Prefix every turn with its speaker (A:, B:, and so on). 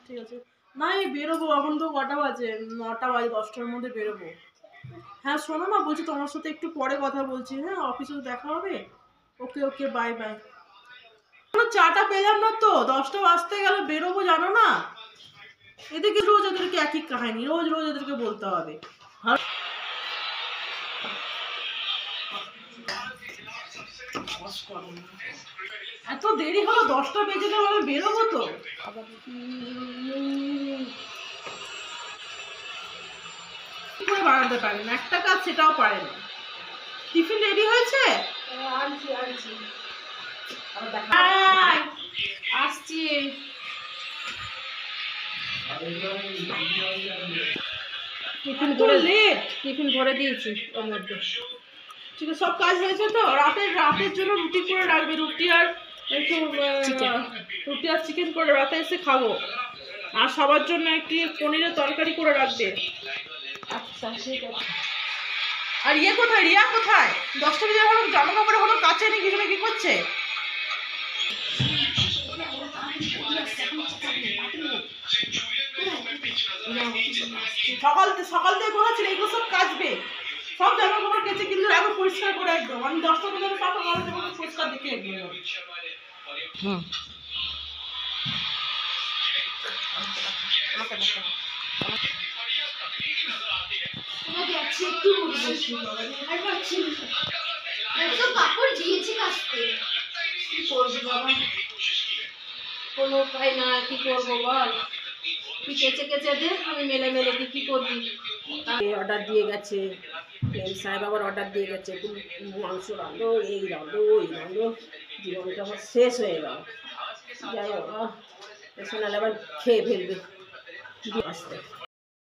A: ঠিক আছে। না এই বেরোবো, এখন তো কটা বাজে? 9টা বাজে, 10টার মধ্যে বেরোবো। হ্যাঁ শোনো না, বলছি তোমার সাথে একটু পরে কথা বলছি। হ্যাঁ অফিসে দেখা হবে। ওকে ওকে, বাই বাই। চাটা পেলাম না তো, 10টা বাজতে গেল, বেরোবো জানো না। এদিকে রোজ এদেরকে একই কাহিনী, রোজ রোজ এদেরকে বলতে হবে। এত দেরি হলো, 10টা বেজে গেল, আমি বেরোবো তো। কি করে বানাতে পারে না, একটা কাজ সেটাও পারে না। টিফিন রেডি হয়েছে? আনছি আনছি, আসছি। টিফিন ভরে লেট, টিফিন ভরে দিয়েছি ওর মধ্যে। ঠিক আছে, সব কাজ হয়েছে তো? রাতের জন্য রুটি করে রাখবে, রুটি আর একটু রুটি আর চিকেন করে রাতে এসে খাবো। আর সবার জন্য একটি পনিরের তরকারি করে রাখবে। আচ্ছা ঠিক আছে। আর ইয়ে কোথায়, রিয়া কোথায়? 10টা বেজে এখন জামা কাপড় এখনো কাচে নি, কিছু না, কি করছে? সকাল থেকে বলা ছিল এগুলো সব কাচবে, সব জামা কাপড় কেচে কিন্তু এখন পরিষ্কার করে একদম। আমি 10টা বেজে সব পরিষ্কার দেখে একদম। হুম কোনো উপায় না, কি করবো বল? তুই কেচে কেচে দে, আমি মেলে মেলে দিই, কি করবি? অর্ডার দিয়ে গেছে সাহেব, আবার অর্ডার দিয়ে গেছে মাংস রাঁধো, এই রাঁধো ওই রাঁধো, জীবনটা আমার শেষ হয়ে গেল। যাই হোক, শোনালে আবার খেয়ে ফেলবে আসতে।